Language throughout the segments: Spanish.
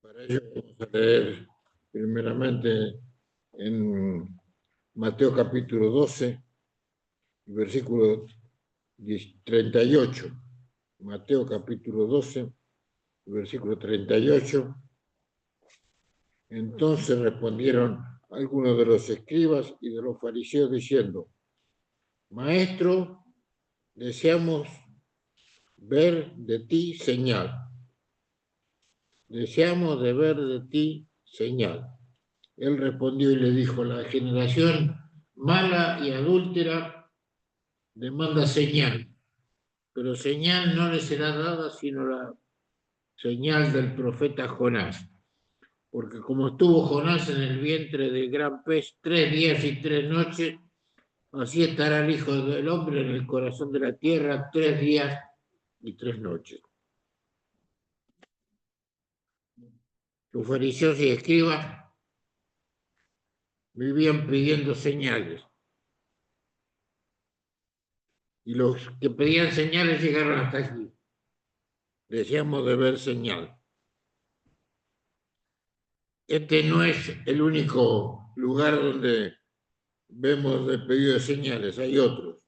Para ello vamos a leer primeramente en Mateo capítulo 12, versículo 38. Mateo capítulo 12, versículo 38. Entonces respondieron algunos de los escribas y de los fariseos diciendo: Maestro, deseamos ver de ti señal. Deseamos de ver de ti señal. Él respondió y le dijo: la generación mala y adúltera demanda señal, pero señal no le será dada sino la señal del profeta Jonás. Porque como estuvo Jonás en el vientre del gran pez 3 días y 3 noches, así estará el Hijo del Hombre en el corazón de la tierra 3 días y 3 noches. Los fariseos y escribas vivían pidiendo señales. Y los que pedían señales llegaron hasta aquí. Deseamos de ver señal. Este no es el único lugar donde vemos el pedido de señales, hay otros.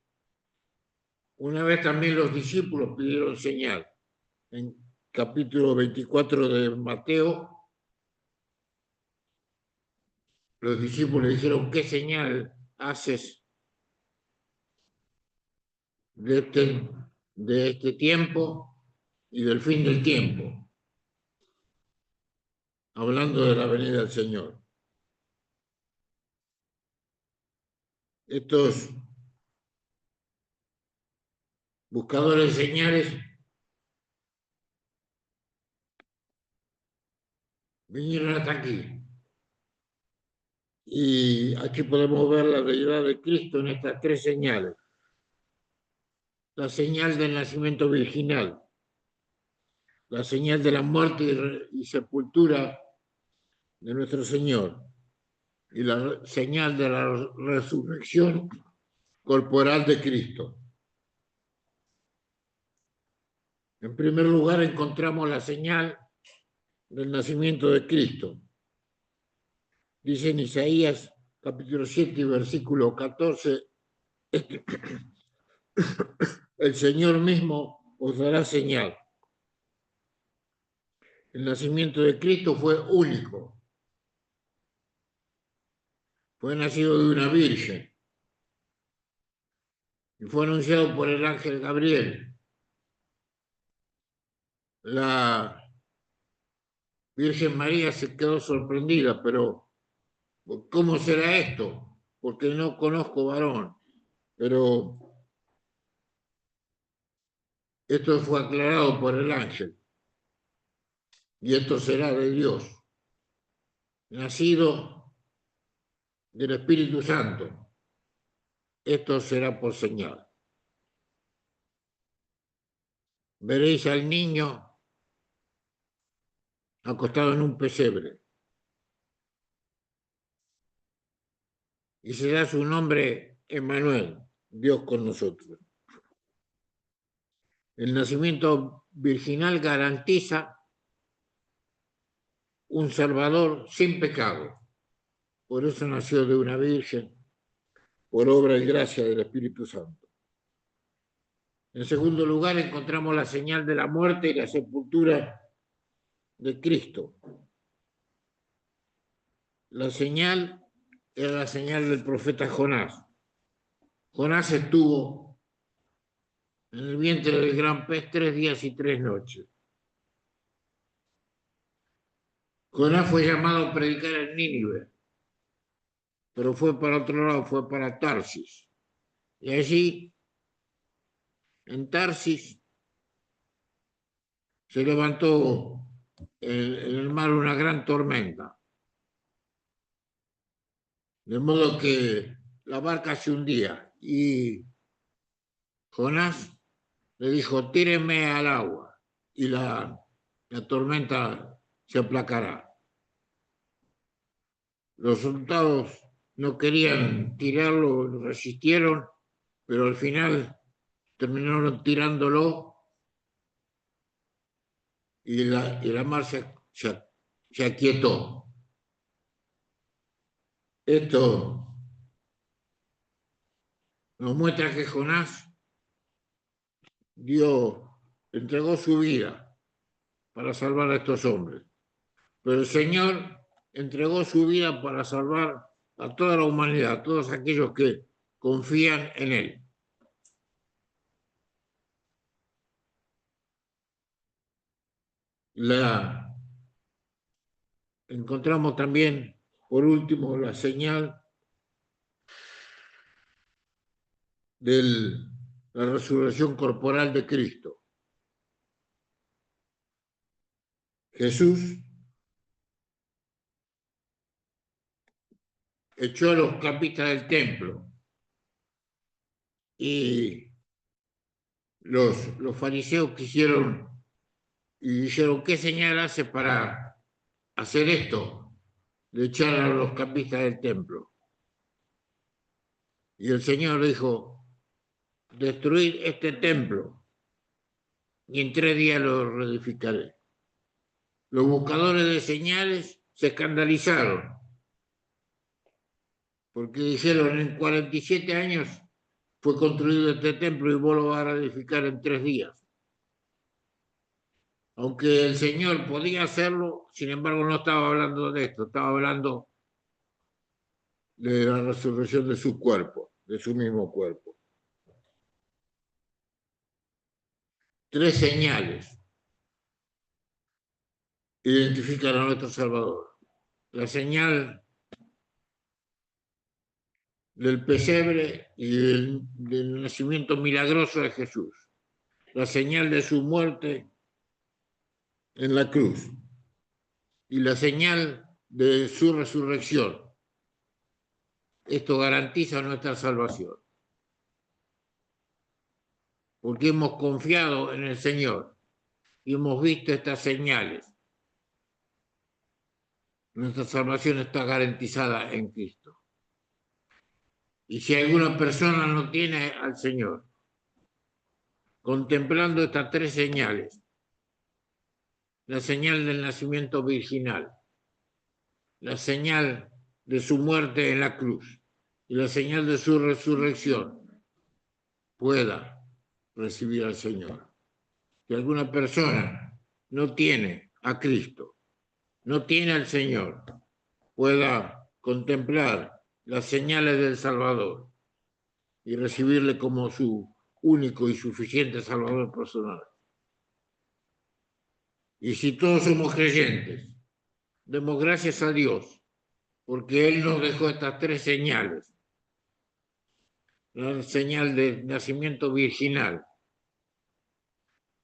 Una vez también los discípulos pidieron señal. En capítulo 24 de Mateo, los discípulos dijeron: ¿qué señal haces de este tiempo y del fin del tiempo? Hablando de la venida del Señor. Estos buscadores de señales vinieron hasta aquí. Y aquí podemos ver la deidad de Cristo en estas tres señales. La señal del nacimiento virginal, la señal de la muerte y sepultura de nuestro Señor y la señal de la resurrección corporal de Cristo. En primer lugar encontramos la señal del nacimiento de Cristo. Dice en Isaías capítulo 7 y versículo 14, el Señor mismo os dará señal. El nacimiento de Cristo fue único. Fue nacido de una virgen y fue anunciado por el ángel Gabriel. La Virgen María se quedó sorprendida, pero ¿cómo será esto? Porque no conozco varón. Pero esto fue aclarado por el ángel. Y esto será de Dios, nacido del Espíritu Santo. Esto será por señal. Veréis al niño acostado en un pesebre. Y será su nombre Emmanuel, Dios con nosotros. El nacimiento virginal garantiza un Salvador sin pecado. Por eso nació de una virgen, por obra y gracia del Espíritu Santo. En segundo lugar, encontramos la señal de la muerte y la sepultura de Cristo. La señal era la señal del profeta Jonás. Jonás estuvo en el vientre del gran pez 3 días y 3 noches. Jonás fue llamado a predicar en Nínive, pero fue para otro lado, fue para Tarsis. Y allí, en Tarsis, se levantó en el mar una gran tormenta. De modo que la barca se hundía y Jonás le dijo: tírenme al agua y la tormenta se aplacará. Los soldados no querían tirarlo, resistieron, pero al final terminaron tirándolo y la mar se se aquietó. Esto nos muestra que Jonás entregó su vida para salvar a estos hombres. Pero el Señor entregó su vida para salvar a toda la humanidad, a todos aquellos que confían en Él. Encontramos también, por último, la señal de la resurrección corporal de Cristo. Jesús echó a los capistas del templo y los fariseos quisieron y dijeron, ¿qué señal hace para hacer esto? De echar a los capistas del templo. Y el Señor dijo, destruid este templo y en 3 días lo reedificaré. Los buscadores de señales se escandalizaron porque dijeron, en 47 años fue construido este templo y vos lo vas a reedificar en 3 días. Aunque el Señor podía hacerlo, sin embargo no estaba hablando de esto, estaba hablando de la resurrección de su cuerpo, de su mismo cuerpo. 3 señales identifican a nuestro Salvador. La señal del pesebre y del nacimiento milagroso de Jesús. La señal de su muerte en la cruz y la señal de su resurrección. Esto garantiza nuestra salvación, porque hemos confiado en el Señor y hemos visto estas señales. Nuestra salvación está garantizada en Cristo. Y si alguna persona no tiene al Señor, contemplando estas 3 señales, la señal del nacimiento virginal, la señal de su muerte en la cruz y la señal de su resurrección, pueda recibir al Señor. Si alguna persona no tiene a Cristo, no tiene al Señor, pueda contemplar las señales del Salvador y recibirle como su único y suficiente Salvador personal. Y si todos somos creyentes, demos gracias a Dios, porque Él nos dejó estas 3 señales. La señal de nacimiento virginal,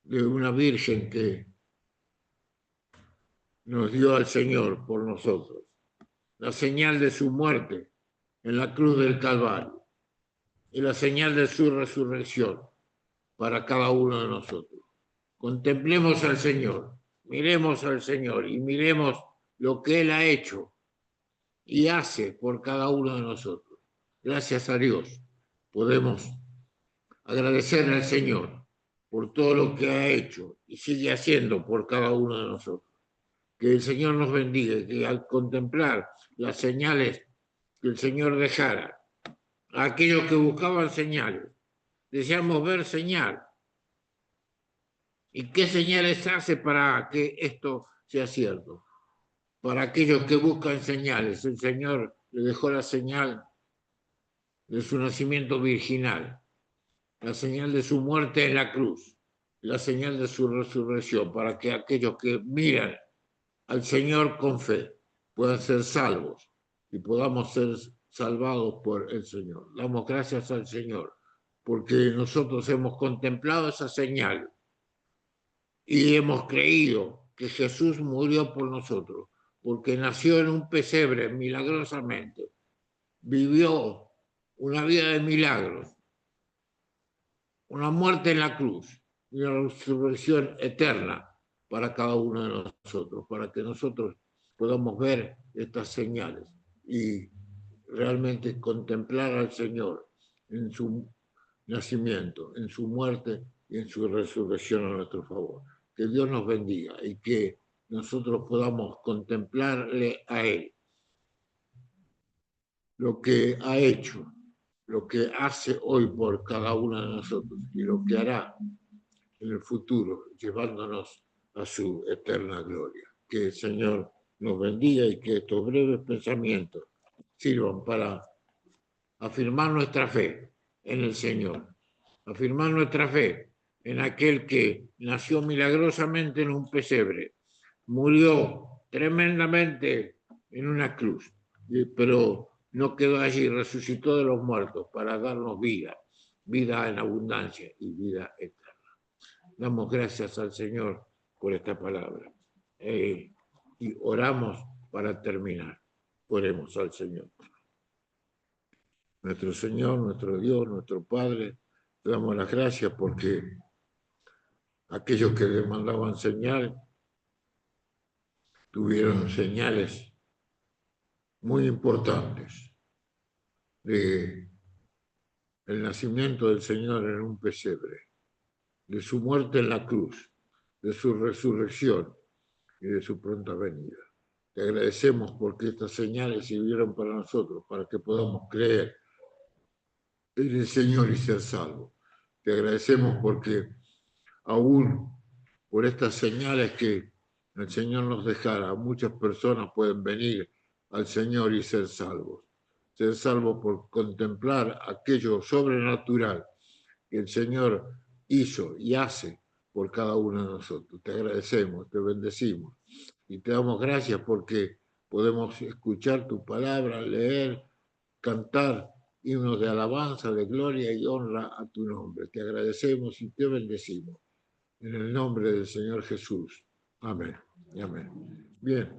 de una virgen que nos dio al Señor por nosotros. La señal de su muerte en la cruz del Calvario y la señal de su resurrección para cada uno de nosotros. Contemplemos al Señor, miremos al Señor y miremos lo que Él ha hecho y hace por cada uno de nosotros. Gracias a Dios podemos agradecerle al Señor por todo lo que ha hecho y sigue haciendo por cada uno de nosotros. Que el Señor nos bendiga, que al contemplar las señales que el Señor dejara a aquellos que buscaban señales, deseamos ver señal. ¿Y qué señales hace para que esto sea cierto? Para aquellos que buscan señales, el Señor le dejó la señal de su nacimiento virginal, la señal de su muerte en la cruz, la señal de su resurrección, para que aquellos que miran al Señor con fe puedan ser salvos y podamos ser salvados por el Señor. Damos gracias al Señor porque nosotros hemos contemplado esa señal y hemos creído que Jesús murió por nosotros, porque nació en un pesebre milagrosamente, vivió una vida de milagros, una muerte en la cruz y una resurrección eterna para cada uno de nosotros, para que nosotros podamos ver estas señales y realmente contemplar al Señor en su nacimiento, en su muerte y en su resurrección a nuestro favor. Que Dios nos bendiga y que nosotros podamos contemplarle a Él, lo que ha hecho, lo que hace hoy por cada uno de nosotros y lo que hará en el futuro, llevándonos a su eterna gloria. Que el Señor nos bendiga y que estos breves pensamientos sirvan para afirmar nuestra fe en el Señor, afirmar nuestra fe en aquel que nació milagrosamente en un pesebre, murió tremendamente en una cruz, pero no quedó allí, resucitó de los muertos para darnos vida, vida en abundancia y vida eterna. Damos gracias al Señor por esta palabra. Y oramos para terminar. Oremos al Señor. Nuestro Señor, nuestro Dios, nuestro Padre, te damos las gracias porque aquellos que le mandaban señal tuvieron señales muy importantes de el nacimiento del Señor en un pesebre, de su muerte en la cruz, de su resurrección y de su pronta venida. Te agradecemos porque estas señales sirvieron para nosotros, para que podamos creer en el Señor y ser salvos. Te agradecemos porque aún por estas señales que el Señor nos dejara, muchas personas pueden venir al Señor y ser salvos. Ser salvos por contemplar aquello sobrenatural que el Señor hizo y hace por cada uno de nosotros. Te agradecemos, te bendecimos y te damos gracias porque podemos escuchar tu palabra, leer, cantar himnos de alabanza, de gloria y honra a tu nombre. Te agradecemos y te bendecimos. En el nombre del Señor Jesús. Amén. Amén. Bien.